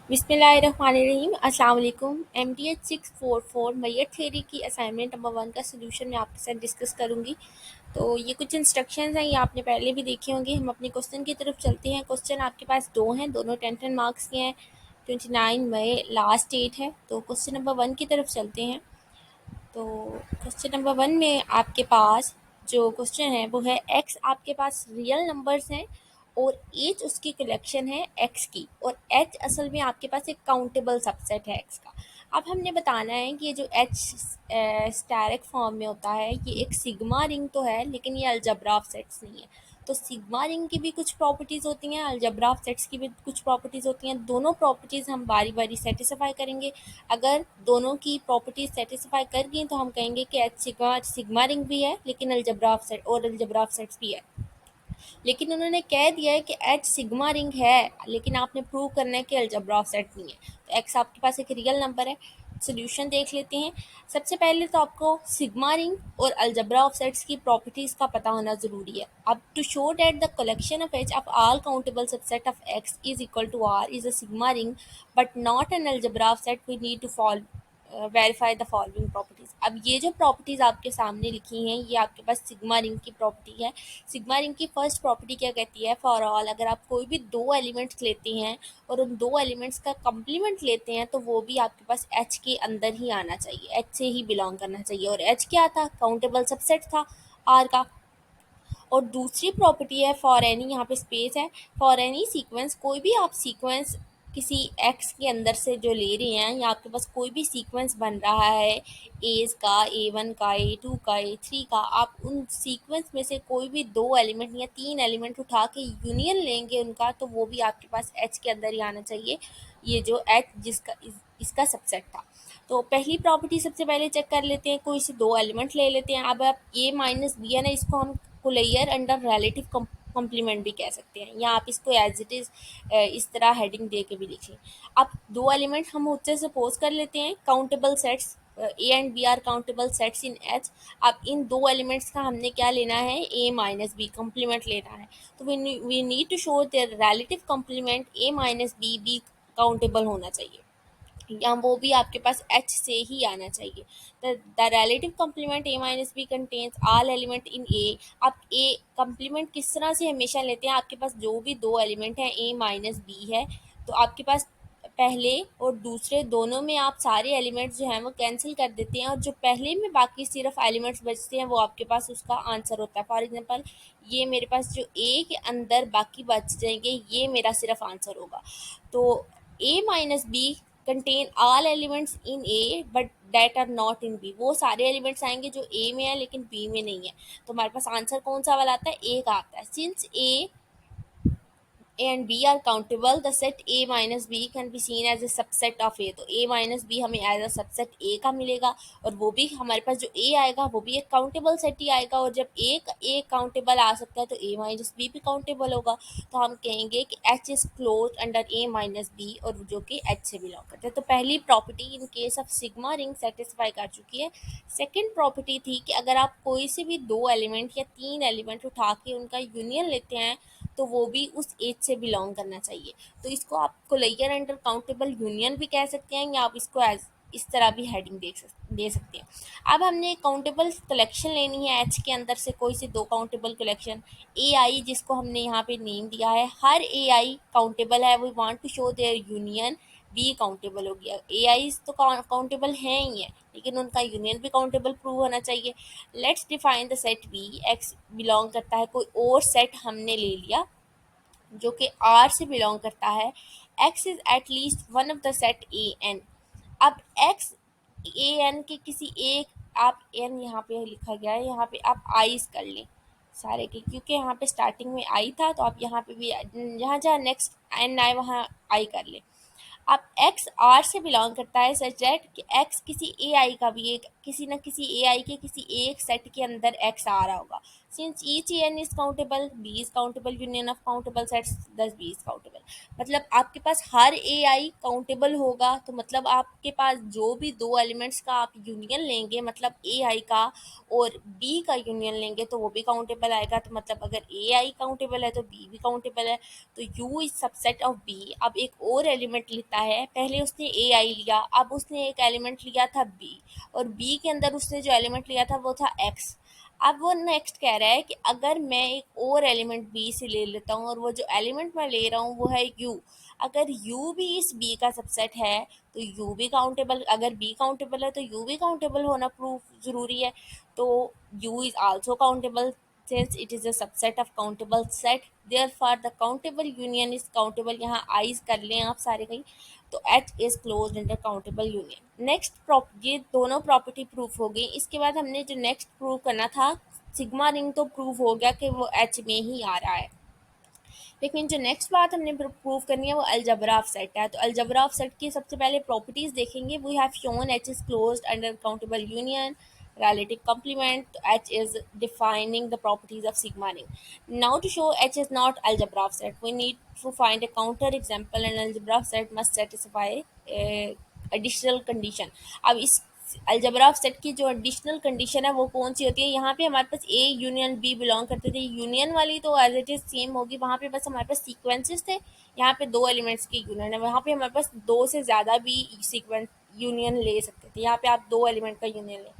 बिस्मिल्लाहिर्रहमानिर्रहीम अस्सलाम वालेकुम। MTH 644 मैयत थ्योरी की असाइनमेंट नंबर 1 का सोल्यूशन मैं आपके साथ डिस्कस करूंगी। तो ये कुछ इंस्ट्रक्शंस हैं, ये आपने पहले भी देखे होंगे। हम अपने क्वेश्चन की तरफ चलते हैं। क्वेश्चन आपके पास दो हैं, दोनों 10 मार्क्स के हैं। 29 मई लास्ट डेट है। तो क्वेश्चन नंबर 1 की तरफ चलते हैं। तो क्वेश्चन नंबर 1 में आपके पास जो क्वेश्चन है वो है एक्स आपके पास रियल नंबर्स हैं और एच उसकी कलेक्शन है एक्स की, और एच असल में आपके पास एक काउंटेबल सबसेट है एक्स का। अब हमने बताना है कि ये जो एच स्टैरिक फॉर्म में होता है ये एक सिग्मा रिंग तो है, लेकिन ये अलजब्रा ऑफ सेट्स नहीं है। तो सिग्मा रिंग की भी कुछ प्रॉपर्टीज़ होती हैं, अलजब्रा ऑफ सेट्स की भी कुछ प्रॉपर्टीज़ होती हैं। दोनों प्रॉपर्टीज़ हम बारी बारी सेटिस्फाई करेंगे। अगर दोनों की प्रॉपर्टीज सेटिस्फाई कर गई तो हम कहेंगे कि एच सिग्मा सिग्मा रिंग भी है, लेकिन अलजब्रा ऑफ सेट और अलजब्रा ऑफ सेट्स भी है। लेकिन उन्होंने कह दिया है कि एच सिग्मा रिंग है, लेकिन आपने प्रूव करना है कि अलजब्रा ऑफ सेट नहीं है। तो एक्स आपके पास एक रियल नंबर है। सोल्यूशन देख लेते हैं। सबसे पहले तो आपको सिग्मा रिंग और अलजब्रा ऑफ सेट्स की प्रॉपर्टीज का पता होना जरूरी है। अब to show that the collection of H of all countable subset of X is equal to R is a sigma ring but not an algebra of set, we need to follow verify the following properties. अब ये जो properties आपके सामने लिखी हैं ये आपके पास sigma ring की प्रॉपर्टी है। सिग्मा रिंग की फर्स्ट प्रॉपर्टी क्या कहती है, फॉर ऑल अगर आप कोई भी दो एलिमेंट्स लेते हैं और उन दो एलिमेंट्स का कंप्लीमेंट लेते हैं तो वो भी आपके पास एच के अंदर ही आना चाहिए, एच से ही बिलोंग करना चाहिए। और एच क्या था, काउंटेबल सबसेट था आर का। और दूसरी प्रॉपर्टी है फॉर एनी, यहाँ पे स्पेस है, फॉर एनी सीक्वेंस, कोई भी आप सीक्वेंस किसी एक्स के अंदर से जो ले रहे हैं या आपके पास कोई भी सीक्वेंस बन रहा है एज का, A1 का, A2 का, A3 का, आप उन सीक्वेंस में से कोई भी दो एलिमेंट या तीन एलिमेंट उठा के यूनियन लेंगे उनका, तो वो भी आपके पास एच के अंदर ही आना चाहिए। ये जो एच जिसका इसका सबसेट था। तो पहली प्रॉपर्टी सबसे पहले चेक कर लेते हैं। कोई से दो एलिमेंट ले लेते हैं। अब आप ए माइनस बी है ना, इसको हम कोलेयर अंडर रिलेटिव कॉम्प्लीमेंट भी कह सकते हैं, या आप इसको एज इट इज़ इस तरह हेडिंग दे के भी लिख लें। अब दो एलिमेंट हम उससे सपोज कर लेते हैं countable sets, A and B are countable sets in H. अब इन दो एलिमेंट्स का हमने क्या लेना है, ए माइनस बी कॉम्प्लीमेंट लेना है। तो we need to show their relative complement A minus B भी काउंटेबल होना चाहिए, या वो भी आपके पास एच से ही आना चाहिए। The relative complement A minus B contains all element in A. आप ए कॉम्प्लीमेंट किस तरह से हमेशा लेते हैं, आपके पास जो भी दो एलिमेंट हैं ए माइनस बी है, तो आपके पास पहले और दूसरे दोनों में आप सारे एलिमेंट्स जो हैं वो कैंसिल कर देते हैं, और जो पहले में बाकी सिर्फ एलिमेंट्स बचते हैं वो आपके पास उसका आंसर होता है। फॉर एग्जांपल ये मेरे पास जो ए के अंदर बाकी बच जाएंगे ये मेरा सिर्फ आंसर होगा। तो A minus B contain all elements in A but that are not in B. वो सारे एलिमेंट्स आएंगे जो ए में है लेकिन बी में नहीं है। तो हमारे पास आंसर कौन सा वाला आता है, ए का आता है। Since A and B are countable the set A minus B can be seen as a subset of A. तो ए माइनस बी हमें एज अ सबसेट ए का मिलेगा, और वो भी हमारे पास जो ए आएगा वो भी एक काउंटेबल सेट ही आएगा। और जब एक ए काउंटेबल आ सकता है तो ए माइनस बी भी काउंटेबल होगा। तो हम कहेंगे कि H is close under A minus B, और जो कि एच से बिलोंग करते हैं। तो पहली property in case of sigma ring satisfy कर चुकी है। सेकेंड प्रॉपर्टी थी कि अगर आप कोई से भी दो एलिमेंट या तीन एलिमेंट उठा के उनका यूनियन लेते हैं तो वो भी उस एज से बिलोंग करना चाहिए। तो इसको आप कोलेयर अंडर काउंटेबल यूनियन भी कह सकते हैं, या आप इसको एज इस तरह भी हेडिंग दे सकते हैं। अब हमने काउंटेबल कलेक्शन लेनी है एच के अंदर से, कोई से दो काउंटेबल कलेक्शन ए आई, जिसको हमने यहाँ पे नेम दिया है। हर ए आई काउंटेबल है, we want to show their union B countable हो गया। ए आई तो काउंटेबल हैं ही है, लेकिन उनका यूनियन भी काउंटेबल प्रूव होना चाहिए। Let's define the set B, X belong करता है कोई और सेट हमने ले लिया जो कि आर से बिलोंग करता है। X is at least one of the set A n. अब एक्स ए एन के किसी एक, आप एन यहाँ पे लिखा गया है, यहाँ पे आप आईज कर लें सारे के, क्योंकि यहाँ पे स्टार्टिंग में आई था तो आप यहाँ पे भी जहाँ जहाँ नेक्स्ट एन आए वहाँ आई कर लें। अब एक्स आर से बिलोंग करता है सच दैट कि एक्स किसी ए आई का भी एक, किसी न किसी ए आई के किसी एक सेट के अंदर एक्स आ रहा होगा। Since each an is countable, b is countable union of countable sets, thus b is countable. मतलब आपके पास हर ए आई काउंटेबल होगा, तो मतलब आपके पास जो भी दो एलिमेंट्स का आप यूनियन लेंगे, मतलब ए आई का और बी का यूनियन लेंगे तो वो भी काउंटेबल आएगा। तो मतलब अगर ए आई काउंटेबल है तो बी भी काउंटेबल है। तो U is subset of B. अब एक और एलिमेंट लेता है, पहले उसने ए आई लिया, अब उसने एक एलिमेंट लिया था बी, और बी के अंदर उसने जो एलिमेंट लिया था वो था एक्स। अब वो नेक्स्ट कह रहा है कि अगर मैं एक और एलिमेंट बी से ले लेता हूँ, और वो जो एलिमेंट मैं ले रहा हूँ वो है यू, अगर यू भी इस बी का सबसेट है तो यू भी काउंटेबल, अगर बी काउंटेबल है तो यू भी काउंटेबल होना प्रूफ जरूरी है। तो U is also countable since it is a subset of countable set, therefore the countable union is countable। यहाँ आइज कर लें आप सारे कहीं, तो H is closed under countable union। Next ये दोनों प्रॉपर्टी प्रूफ हो गई। इसके बाद हमने जो नेक्स्ट प्रूव करना था, सिग्मा रिंग तो प्रूव हो गया कि वो H में ही आ रहा है, लेकिन जो नेक्स्ट बात हमने प्रूव करनी है वो अलजबरा ऑफ सेट है। तो अलजबरा ऑफ सेट की सबसे पहले प्रॉपर्टीज देखेंगे। We have shown H is closed under countable union, relative complement, तो H is defining the properties of sigma ring. Now to show H is not algebra of set, we need to find a counter example, and algebra of set must satisfy a additional condition। अब इस algebra of set की जो additional condition है वो कौन सी होती है? यहाँ पे हमारे पास ए यूनियन बी बिलोंग करते थे, यूनियन वाली तो एज इट इज सेम होगी, वहाँ पे बस हमारे पास सीक्वेंसेस थे। यहाँ पे दो एलिमेंट्स की यूनियन है, वहाँ पे हमारे पास दो से ज़्यादा भी सीक्वेंस यूनियन ले सकते थे, यहाँ पे आप दो एलिमेंट का यूनियन लें।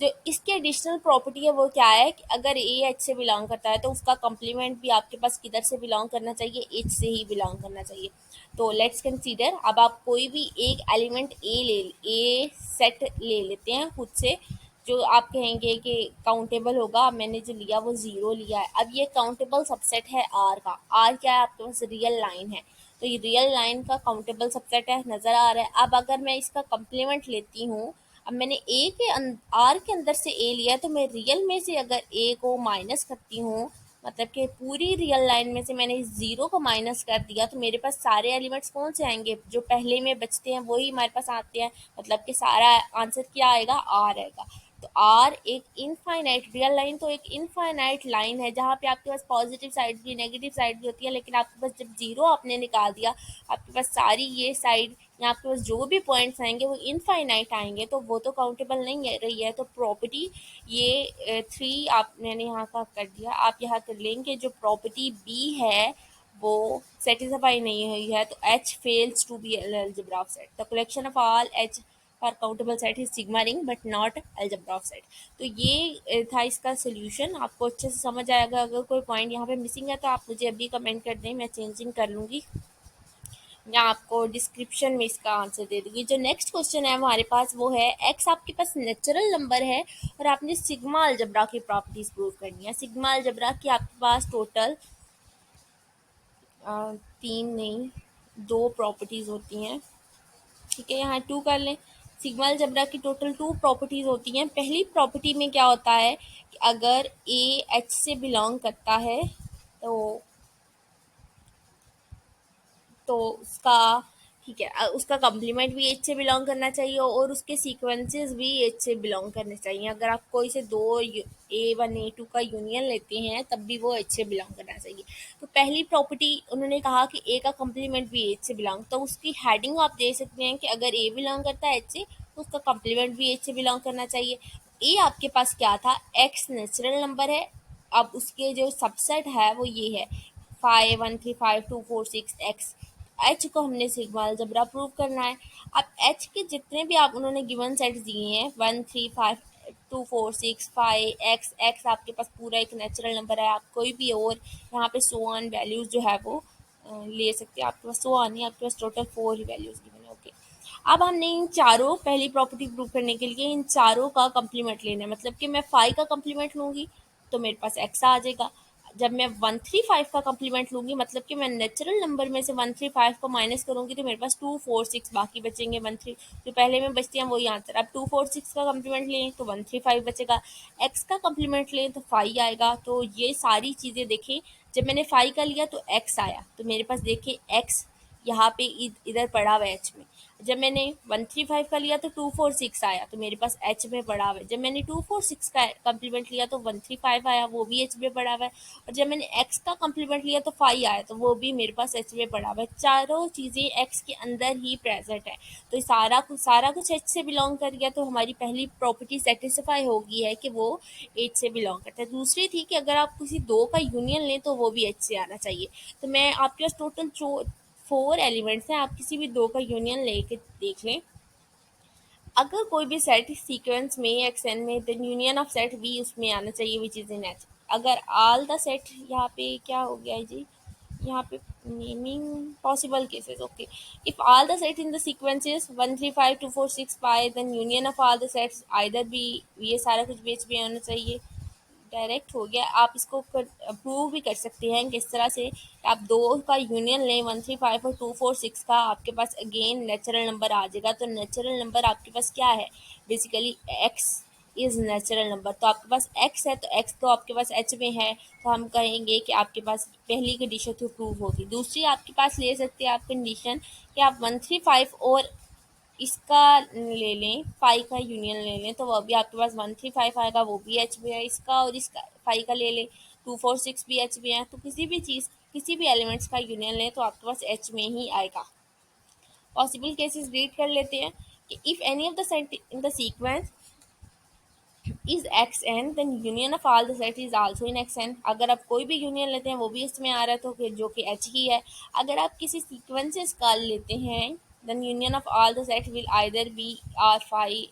जो इसकी एडिशनल प्रॉपर्टी है वो क्या है कि अगर ए एच से बिलोंग करता है तो उसका कम्प्लीमेंट भी आपके पास किधर से बिलोंग करना चाहिए? एच से ही बिलोंग करना चाहिए। तो लेट्स कंसीडर, अब आप कोई भी एक एलिमेंट ए सेट ले लेते हैं खुद से, जो आप कहेंगे कि काउंटेबल होगा। अब मैंने जो लिया वो ज़ीरो लिया है। अब ये काउंटेबल सबसेट है आर का। आर क्या है? आपके पास रियल लाइन है, तो ये रियल लाइन का काउंटेबल सबसेट है, नज़र आ रहा है। अब अगर मैं इसका कम्प्लीमेंट लेती हूँ, अब मैंने ए के आर के अंदर से ए लिया, तो मैं रियल में से अगर ए को माइनस करती हूँ, मतलब कि पूरी रियल लाइन में से मैंने ज़ीरो को माइनस कर दिया, तो मेरे पास सारे एलिमेंट्स कौन से आएंगे? जो पहले में बचते हैं वही हमारे पास आते हैं, मतलब कि सारा आंसर क्या आएगा? आर आएगा। तो आर एक इनफाइनाइट, रियल लाइन तो एक इनफाइनाइट लाइन है जहाँ पे आपके पास पॉजिटिव साइड भी नेगेटिव साइड भी होती है, लेकिन आपके पास जब जीरो आपने निकाल दिया, आपके पास सारी ये साइड या आपके पास जो भी पॉइंट्स आएंगे वो इनफाइनाइट आएंगे, तो वो तो काउंटेबल नहीं है रही है। तो प्रॉपर्टी ये थ्री आप मैंने यहाँ का कर दिया, आप यहाँ कर लेंगे। जो प्रॉपर्टी बी है वो सेटिस्फाई नहीं हुई है, तो H fails to be an algebra of set। The collection of all H for countable set is sigma ring but not algebra of set। तो ये था इसका सोल्यूशन। आपको अच्छे से समझ आएगा। अगर कोई पॉइंट यहाँ पे मिसिंग है तो आप मुझे अभी कमेंट कर दें, मैं चेंजिंग कर लूँगी या आपको डिस्क्रिप्शन में इसका आंसर दे दूँगी। जो नेक्स्ट क्वेश्चन है हमारे पास वो है, एक्स आपके पास नेचुरल नंबर है और आपने सिग्मा अलजबरा की प्रॉपर्टीज प्रूव करनी है। सिग्मा अलजबरा की आपके पास टोटल तीन नहीं दो प्रॉपर्टीज होती हैं, ठीक है, यहाँ टू कर लें। सिग्मा अलजबरा की टोटल टू प्रॉपर्टीज होती हैं। पहली प्रॉपर्टी में क्या होता है कि अगर ए एच से बिलोंग करता है तो उसका, ठीक है, उसका कम्प्लीमेंट भी एच से बिलोंग करना चाहिए और उसके सीक्वेंसेस भी एच से बिलोंग करने चाहिए। अगर आप कोई से दो A1 A2 का यूनियन लेते हैं तब भी वो एच से बिलोंग करना चाहिए। तो पहली प्रॉपर्टी उन्होंने कहा कि ए का कम्प्लीमेंट भी एच से बिलोंग, तो उसकी हेडिंग आप दे सकते हैं कि अगर ए बिलोंग करता है एच से तो उसका कम्प्लीमेंट भी एच से बिलोंग करना चाहिए। ए आपके पास क्या था? एक्स नेचुरल नंबर है। अब उसके जो सबसेट है वो ये है 5 1 3 5 2 4 6 एक्स। एच को हमने सिग्मा अलजबरा प्रूव करना है। अब एच के जितने भी आप उन्होंने गिवन सेट्स दिए हैं 1 3 5 2 4 6 5 एक्स, एक्स आपके पास पूरा एक नेचुरल नंबर है। आप कोई भी और यहाँ पे सो ऑन वैल्यूज जो है वो ले सकते हैं। आपके पास सो ऑन नहीं, आपके पास टोटल 4 ही वैल्यूज गिवन है। ओके, अब हमने इन चारों, पहली प्रॉपर्टी प्रूव करने के लिए इन चारों का कम्प्लीमेंट लेना है। मतलब कि मैं 5 का कम्प्लीमेंट लूँगी तो मेरे पास एक्स आ जाएगा। जब मैं 135 का कम्प्लीमेंट लूँगी, मतलब कि मैं नेचुरल नंबर में से 135 को माइनस करूँगी तो मेरे पास 246 बाकी बचेंगे। 13 जो पहले में बचती हैं वही आंसर। अब 246 का कम्प्लीमेंट लें तो 135 बचेगा, एक्स का कम्प्लीमेंट लें तो 5 आएगा। तो ये सारी चीज़ें देखें, जब मैंने 5 का लिया तो एक्स आया, तो मेरे पास देखिए एक्स यहाँ पे इधर पड़ा हुआ है एच में। जब मैंने 135 का लिया तो 246 आया, तो मेरे पास एच में पड़ा हुआ है। जब मैंने 246 का कम्प्लीमेंट लिया तो 135 आया, वो भी एच में पड़ा हुआ है। और जब मैंने एक्स का कम्प्लीमेंट लिया तो 5 आया, तो वो भी मेरे पास एच में पड़ा हुआ है। चारों चीज़ें एक्स के अंदर ही प्रेजेंट है, तो ये सारा कुछ एच से बिलोंग कर गया, तो हमारी पहली प्रॉपर्टी सेटिस्फाई होगी है कि वो एच से बिलोंग करता है। दूसरी थी कि अगर आप किसी दो का यूनियन लें तो वो भी एच से आना चाहिए। तो मैं आपके पास टोटल 4 एलिमेंट्स हैं, आप किसी भी दो का यूनियन लेके देख लें। अगर कोई भी सेट सीक्वेंस में एक्सएन में, देन यूनियन ऑफ सेट भी उसमें आना चाहिए विच इज़ इन एच। अगर ऑल द सेट, यहाँ पे क्या हो गया है जी, यहाँ पे naming possible cases, okay. If all the set in the sequences 1 3 5 2 4 6 5, then union of all the sets either भी, ये सारा कुछ बीच में होना चाहिए। डायरेक्ट हो गया। आप इसको प्रूव भी कर सकते हैं किस तरह से, आप दो का यूनियन लें 135 और 246 का, आपके पास अगेन नेचुरल नंबर आ जाएगा। तो नेचुरल नंबर आपके पास क्या है, basically x is natural number. तो आपके पास एक्स है, तो एक्स तो आपके पास एच में है, तो हम कहेंगे कि आपके पास पहली कंडीशन तो प्रूव होगी। दूसरी आपके पास ले सकते हैं आप कंडीशन कि आप 135 और इसका ले लें, फाइव का यूनियन ले लें, तो वो भी आपके पास 135 आएगा, वो भी एच में है। इसका और इसका फाइव का ले लें, 246 भी एच में है। तो किसी भी चीज़, किसी भी एलिमेंट्स का यूनियन लें तो आपके पास एच में ही आएगा। पॉसिबल केसेस रीड कर लेते हैं कि if any of the set in the sequence is X n, then union of all the set is also in X n. अगर आप कोई भी यूनियन लेते हैं वो भी इसमें आ रहा है, तो फिर जो कि एच ही है। अगर आप किसी सीक्वेंसेस का लेते हैं, then union of all the set will either be are five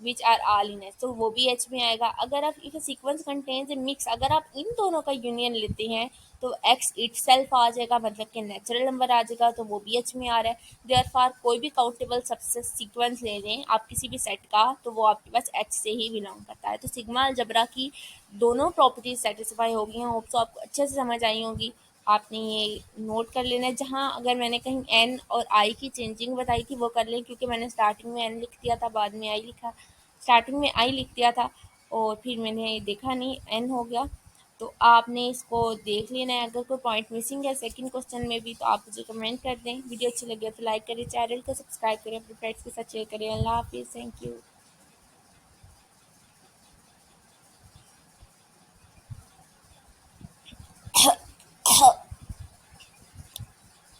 which are all in H, तो वो भी एच में आएगा। अगर आप if sequence contains a mix, अगर आप इन दोनों का यूनियन लेते हैं तो एक्स इटसेल्फ आ जाएगा, मतलब कि नेचुरल नंबर आ जाएगा, तो वो भी एच में आ रहा है। देयरफॉर कोई भी काउंटेबल सबसेट सीक्वेंस ले लें आप किसी भी सेट का, तो वो आपके पास एच से ही बिलोंग करता है। तो सिग्मा अलजबरा की दोनों प्रॉपर्टीज सेटिस्फाई हो गई हैं। होप सो आपको अच्छे से समझ आई होंगी। आपने ये नोट कर लेना है, जहाँ अगर मैंने कहीं एन और आई की चेंजिंग बताई थी वो कर लें, क्योंकि मैंने स्टार्टिंग में एन लिख दिया था, बाद में आई लिखा, स्टार्टिंग में आई लिख दिया था और फिर मैंने देखा नहीं एन हो गया। तो आपने इसको देख लेना है। अगर कोई पॉइंट मिसिंग है सेकंड क्वेश्चन में भी, तो आप मुझे कमेंट कर दें। वीडियो अच्छी लगे तो लाइक करें, चैनल को सब्सक्राइब करें, अपने फ्रेंड्स के साथ शेयर करें। अल्लाह हाफिज़, थैंक यू।